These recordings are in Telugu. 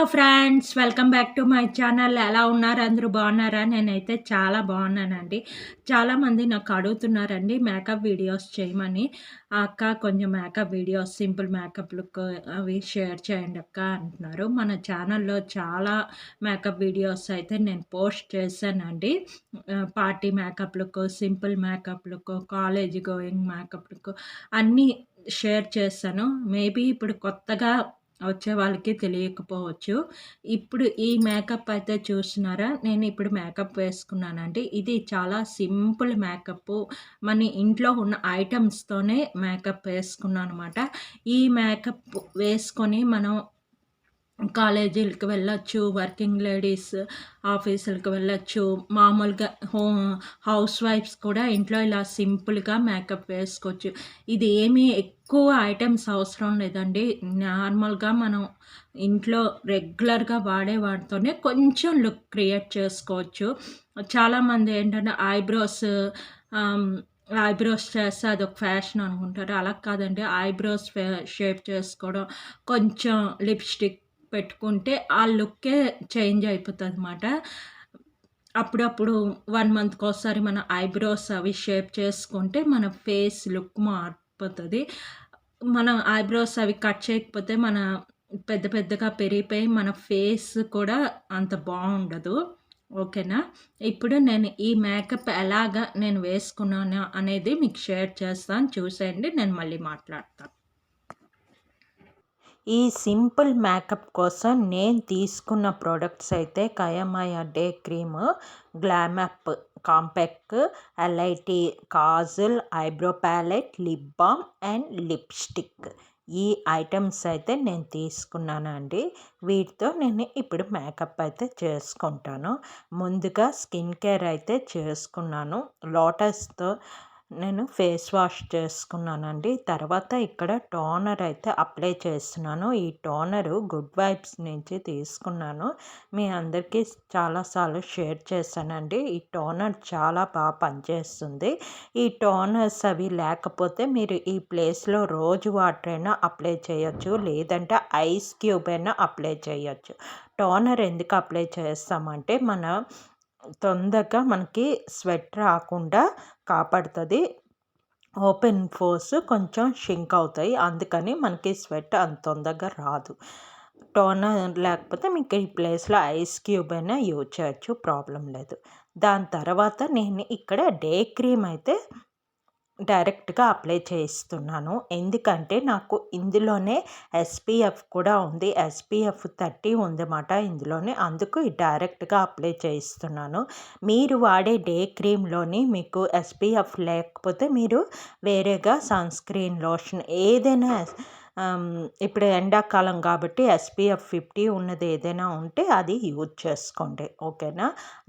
Friends, welcome back to my channel. ఎలా ఉన్నారు? అందరూ బాగున్నారా? నేనైతే చాలా బాగున్నానండి. చాలామంది నాకు అడుగుతున్నారండి మేకప్ వీడియోస్ చేయమని. అక్క కొంచెం makeup videos, simple makeup look అవి షేర్ చేయండి అక్క అంటున్నారు. మన ఛానల్‌లో చాలా మేకప్ వీడియోస్ అయితే నేను పోస్ట్ చేశానండి. Party makeup look, simple makeup look, college going makeup look అన్నీ షేర్ చేశాను. మేబీ ఇప్పుడు కొత్తగా వచ్చే వాళ్ళకి తెలియకపోవచ్చు. ఇప్పుడు ఈ మేకప్ అయితే చూస్తున్నారా? నేను ఇప్పుడు మేకప్ వేసుకున్నానండి. ఇది చాలా సింపుల్ మేకప్పు. మన ఇంట్లో ఉన్న ఐటెమ్స్‌తోనే మేకప్ వేసుకున్నాననమాట. ఈ మేకప్ వేసుకొని మనం కాలేజీలకి వెళ్ళొచ్చు, వర్కింగ్ లేడీస్ ఆఫీసులకి వెళ్ళొచ్చు. మామూలుగా హౌస్ వైఫ్స్ కూడా ఇంట్లో ఇలా సింపుల్‌గా మేకప్ వేసుకోవచ్చు. ఇది ఏమీ ఎక్కువ ఐటెమ్స్ అవసరం లేదండి. నార్మల్‌గా మనం ఇంట్లో రెగ్యులర్‌గా వాడే వాటితోనే కొంచెం లుక్ క్రియేట్ చేసుకోవచ్చు. చాలామంది ఏంటంటే ఆహ్, ఐబ్రోస్ చేస్తే అదొక ఫ్యాషన్ అనుకుంటారు. అలా కాదండి. ఐబ్రోస్ షేప్ చేసుకోవడం, కొంచెం లిప్‌స్టిక్ పెట్టుకుంటే ఆ లుక్కే చేంజ్ అయిపోతదనమాట. అప్పుడప్పుడు 1 మంత్‌కోసారి మన ఐబ్రోస్ అవి షేప్ చేసుకుంటే మన ఫేస్ లుక్ మారిపోతది. మనం ఐబ్రోస్ అవి కట్ చేయకపోతే పెద్ద పెద్దగా పెరిగిపోయి మన ఫేస్ కూడా అంత బావుండదు. ఓకేనా? ఇప్పుడు నేను ఈ మేకప్ ఎలాగా నేను వేసుకున్నాను అనేది మీకు షేర్ చేస్తాను. చూసేయండి. నేను మళ్ళీ మాట్లాడతాను. ఈ సింపుల్ మేకప్ కోసం నేను తీసుకున్న ప్రొడక్ట్స్ అయితే కయమాయ డే క్రీమ్, గ్లామప్ compact, LIT kajal, eyebrow palette, lip balm and lipstick. ఈ ఐటమ్స్ అయితే నేను తీసుకున్నానండి. వీటితో నేను ఇప్పుడు మేకప్ అయితే చేసుకుంటాను. ముందుగా స్కిన్ కేర్ అయితే చేసుకున్నాను. లోటస్‌తో నేను ఫేస్ వాష్ చేసుకున్నానండి. తర్వాత ఇక్కడ టోనర్ అయితే అప్లై చేస్తున్నాను. ఈ టోనరు గుడ్ వైబ్స్ నుంచి తీసుకున్నాను. మీ అందరికీ చాలాసార్లు షేర్ చేశానండి. ఈ టోనర్ చాలా బాగా పనిచేస్తుంది. ఈ టోనర్స్ అవి లేకపోతే మీరు ఈ ప్లేస్లో రోజు వాటర్ అయినా అప్లై చేయొచ్చు, లేదంటే ఐస్ క్యూబ్ అయినా అప్లై చేయొచ్చు. టోనర్ ఎందుకు అప్లై చేస్తామంటే తొందరగా మనకి స్వెట్ రాకుండా కాపాడుతుంది. ఓపెన్ పోర్స్ కొంచెం షింక్ అవుతాయి. అందుకని మనకి స్వెట్ అంత తొందరగా రాదు. టోనర్ లేకపోతే మీకు ఈ ప్లేస్లో ఐస్ క్యూబ్ అయినా యూజ్ చేయొచ్చు, ప్రాబ్లం లేదు. దాని తర్వాత నేను ఇక్కడ డే క్రీమ్ అయితే డైరెక్ట్గా అప్లై చేస్తున్నాను. ఎందుకంటే నాకు ఇందులోనే ఎస్పీఎఫ్ కూడా ఉంది. ఎస్పీఎఫ్ 30 ఉందన్నమాట ఇందులోనే. అందుకు డైరెక్ట్గా అప్లై చేస్తున్నాను. మీరు వాడే డే క్రీమ్లోని మీకు ఎస్పీఎఫ్ లేకపోతే మీరు వేరేగా సన్ స్క్రీన్ లోషన్ ఏదైనా ఇప్పుడు ఎండాకాలం కాబట్టి ఎస్పీఎఫ్ 50 ఉన్నది ఏదైనా ఉంటే అది యూజ్ చేసుకోండి. ఓకేనా?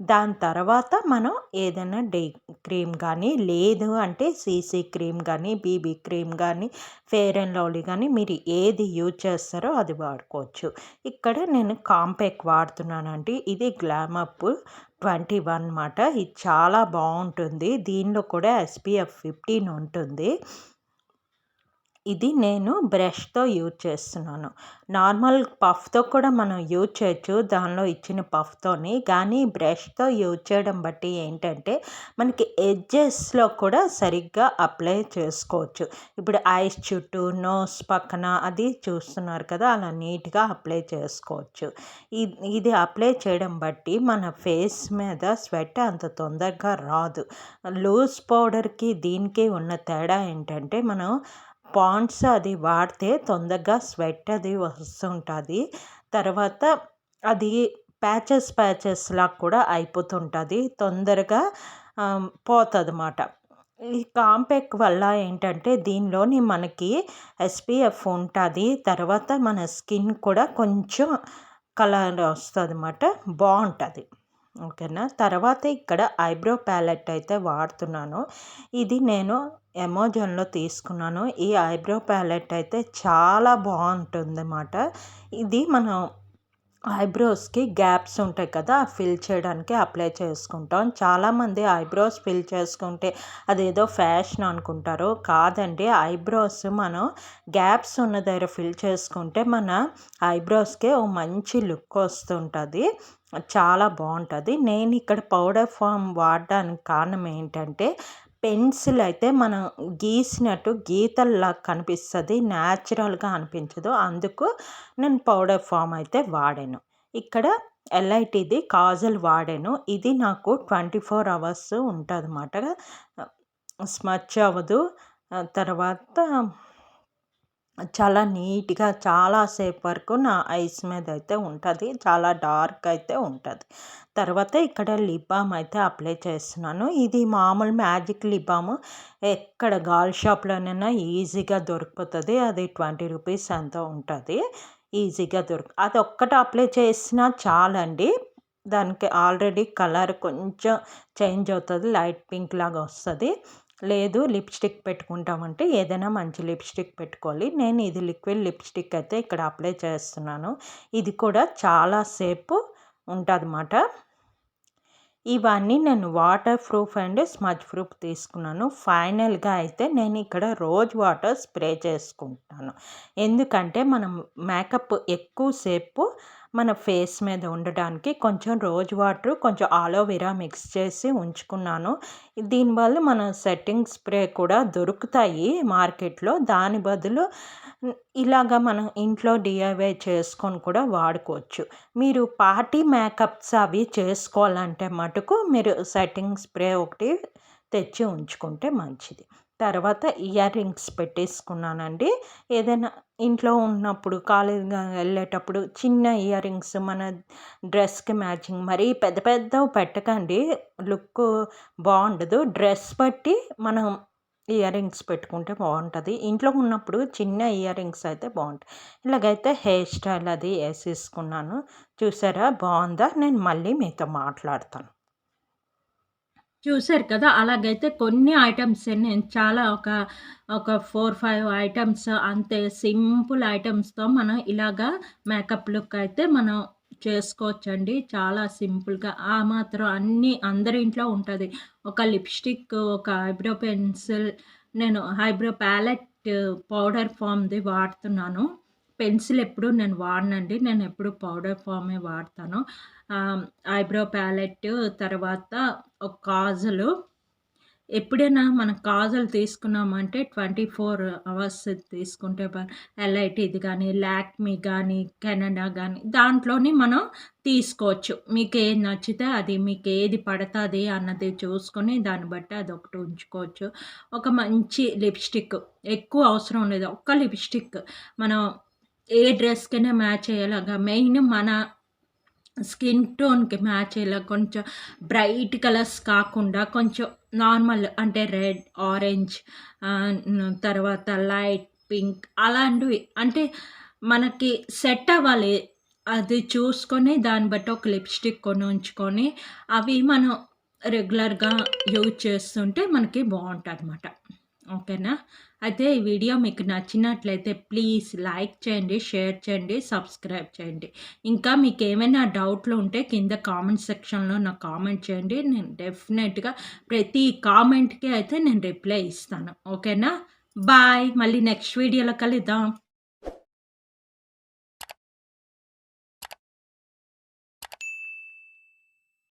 దాని తర్వాత మనం ఏదైనా డే క్రీమ్ కానీ, లేదు అంటే సీసీ క్రీమ్ కానీ, బీబీ క్రీమ్ కానీ, ఫెయిర్ అండ్ లవ్లీ కానీ మీరు ఏది యూజ్ చేస్తారో అది వాడుకోవచ్చు. ఇక్కడ నేను కాంపాక్ట్ వాడుతున్నానండి. ఇది గ్లామప్ 21 అన్నమాట. ఇది చాలా బాగుంటుంది. దీనిలో కూడా ఎస్పీఎఫ్ 15 ఉంటుంది. ఇది నేను బ్రష్‌తో యూజ్ చేస్తున్నాను. నార్మల్ పఫ్‌తో కూడా మనం యూజ్ చేయొచ్చు. దానిలో ఇచ్చిన పఫ్‌తోని. కానీ బ్రష్‌తో యూజ్ చేయడం బట్టి ఏంటంటే మనకి ఎడ్జెస్‌లో కూడా సరిగ్గా అప్లై చేసుకోవచ్చు. ఇప్పుడు ఐస్ చుట్టూ, నోస్ పక్కన అది చూస్తున్నారు కదా! అలా నీట్‌గా అప్లై చేసుకోవచ్చు. ఇది అప్లై చేయడం బట్టి మన ఫేస్ మీద స్వెట్ అంత తొందరగా రాదు. లూజ్ పౌడర్‌కి దీనికి ఉన్న తేడా ఏంటంటే మనం పాండ్స్ అది వాడితే తొందరగా స్వెట్ అది వస్తుంటుంది. తర్వాత అది ప్యాచెస్‌లా కూడా అయిపోతుంటుంది. తొందరగా పోతదన్నమాట. ఈ కాంపాక్ట్ వల్ల ఏంటంటే దీనిలోని మనకి ఎస్పీఎఫ్ ఉంటుంది. తర్వాత మన స్కిన్ కూడా కొంచెం కలర్ వస్తుందన్నమాట. బాగుంటుంది. ఓకేనా? తర్వాత ఇక్కడ ఐబ్రో ప్యాలెట్ అయితే వాడుతున్నాను. ఇది నేను అమెజాన్‌లో తీసుకున్నాను. ఈ ఐబ్రో ప్యాలెట్ అయితే చాలా బాగుంటుందన్నమాట. ఇది మనం ఐబ్రోస్కి గ్యాప్స్ ఉంటాయి కదా, ఫిల్ చేయడానికి అప్లై చేసుకుంటాం. చాలామంది ఐబ్రోస్ ఫిల్ చేసుకుంటే అదేదో ఫ్యాషన్ అనుకుంటారు. కాదండి, ఐబ్రోస్ మనం గ్యాప్స్ ఉన్న దగ్గర ఫిల్ చేసుకుంటే మన ఐబ్రోస్కి ఓ మంచి లుక్ వస్తుంటుంది, చాలా బాగుంటుంది. నేను ఇక్కడ పౌడర్ ఫామ్ వాడడానికి కారణం ఏంటంటే, పెన్సిల్ అయితే మనం గీసినట్టు గీతల్లా కనిపిస్తుంది, న్యాచురల్గా అనిపించదు. అందుకు నేను పౌడర్ ఫామ్ అయితే వాడాను. ఇక్కడ ఎల్ఐటిది కాజల్ వాడాను. ఇది నాకు 24 అవర్స్ ఉంటుంది అన్నమాట, స్మచ్ అవ్వదు. తర్వాత చాలా నీట్గా చాలాసేపు వరకు నా ఐస్ మీద అయితే ఉంటుంది, చాలా డార్క్ అయితే ఉంటుంది. తర్వాత ఇక్కడ లిప్ బామ్ అయితే అప్లై చేస్తున్నాను. ఇది మామూలు మ్యాజిక్ లిప్ బామ్, ఎక్కడ గాల్ షాప్లోనైనా ఈజీగా దొరికిపోతుంది. అది 20 రూపీస్ ఎంతో ఉంటుంది, ఈజీగా అది ఒక్కటి అప్లై చేసినా చాలండి. దానికి ఆల్రెడీ కలర్ కొంచెం చేంజ్ అవుతుంది, లైట్ పింక్ లాగా వస్తుంది. లేదు లిప్స్టిక్ పెట్టుకుంటామంటే ఏదైనా మంచి లిప్స్టిక్ పెట్టుకోవాలి. నేను ఇది లిక్విడ్ లిప్స్టిక్ అయితే ఇక్కడ అప్లై చేస్తున్నాను. ఇది కూడా చాలాసేపు ఉంటుందన్నమాట. ఇవన్నీ నేను water proof and smudge proof తీసుకున్నాను. ఫైనల్గా అయితే నేను ఇక్కడ రోజ్ వాటర్ స్ప్రే చేసుకుంటాను. ఎందుకంటే మనం మేకప్ ఎక్కువసేపు మన ఫేస్ మీద ఉండడానికి కొంచెం రోజ్ వాటర్, కొంచెం ఆలోవెరా మిక్స్ చేసి ఉంచుకున్నాను. దీనివల్ల మన సెట్టింగ్ స్ప్రే కూడా దొరుకుతాయి మార్కెట్లో. దాని బదులు ఇలాగా మనం ఇంట్లో డిఐవై చేసుకొని కూడా వాడుకోవచ్చు. మీరు పార్టీ మేకప్స్ అవి చేసుకోవాలంటే మటుకు మీరు సెట్టింగ్ స్ప్రే ఒకటి తెచ్చి ఉంచుకుంటే మంచిది. తర్వాత ఇయర్ రింగ్స్ పెట్టేసుకున్నానండి. ఏదైనా ఇంట్లో ఉన్నప్పుడు కాలేజీగా వెళ్ళేటప్పుడు చిన్న ఇయర్ రింగ్స్ మన డ్రెస్కి మ్యాచింగ్, మరీ పెద్ద పెద్దవి పెట్టకండి, లుక్ బాగుండదు. డ్రెస్ బట్టి మనం ఇయర్ రింగ్స్ పెట్టుకుంటే బాగుంటుంది. ఇంట్లో ఉన్నప్పుడు చిన్న ఇయర్ రింగ్స్ అయితే బాగుంటాయి. ఇలాగైతే హెయిర్ స్టైల్ అది వేసేసుకున్నాను. చూసారా బాగుందా? నేను మళ్ళీ మీతో మాట్లాడతాను. చూసారు కదా! అలాగైతే కొన్ని ఐటెమ్స్ నేను చాలా ఒక 4, 5 ఐటెమ్స్ అంతే సింపుల్ ఐటెమ్స్‌తో మనం ఇలాగా మేకప్ లుక్ అయితే మనం చేసుకోవచ్చండి. చాలా సింపుల్‌గా ఆ మాత్రం అన్నీ అందరి ఇంట్లో ఉంటది. ఒక లిప్‌స్టిక్, ఒక ఐబ్రో పెన్సిల్, నేను ఐబ్రో ప్యాలెట్ పౌడర్ ఫామ్‌ది వాడుతున్నాను. పెన్సిల్ ఎప్పుడు నేను వాడనండి, నేను ఎప్పుడు పౌడర్ ఫామే వాడతాను. ఐబ్రో ప్యాలెట్, తర్వాత ఒక కాజలు. ఎప్పుడైనా మనం కాజల్ తీసుకున్నామంటే 24 అవర్స్ తీసుకుంటే ఎల్ఐటిది కానీ, లాక్మీ కానీ, కెనడా కానీ దాంట్లోని మనం తీసుకోవచ్చు. మీకేది నచ్చితే అది, మీకేది పడతది అన్నది చూసుకొని దాన్ని బట్టి అదొకటి ఉంచుకోవచ్చు. ఒక మంచి లిప్‌స్టిక్, ఎక్కువ అవసరం లేదు, ఒక్క లిప్‌స్టిక్ మనం ఏ డ్రెస్‌కైనా మ్యాచ్ అయ్యేలాగా, మెయిన్ మన స్కిన్ టోన్‌కి మ్యాచ్ అయ్యేలా కొంచెం బ్రైట్ కలర్స్ కాకుండా కొంచెం నార్మల్ అంటే రెడ్, ఆరెంజ్, తర్వాత లైట్ పింక్ అలాంటివి అంటే మనకి సెట్ అవ్వాలి. అది చూసుకొని దాన్ని బట్టి ఒక లిప్‌స్టిక్ కొని ఉంచుకొని అవి మనం రెగ్యులర్‌గా యూజ్ చేస్తుంటే మనకి బావుంటదనమాట. ఓకేనా? అయితే ఈ వీడియో మీకు నచ్చినట్లయితే ప్లీజ్ లైక్ చేయండి, షేర్ చేయండి, సబ్స్క్రైబ్ చేయండి. ఇంకా మీకేమైనా డౌట్లు ఉంటే కింద కామెంట్ సెక్షన్‌లో నాకు కామెంట్ చేయండి. నేను డెఫినెట్‌గా ప్రతి కామెంట్‌కి అయితే నేను రిప్లై ఇస్తాను. ఓకేనా? బాయ్. మళ్ళీ నెక్స్ట్ వీడియోలో కలుద్దాం.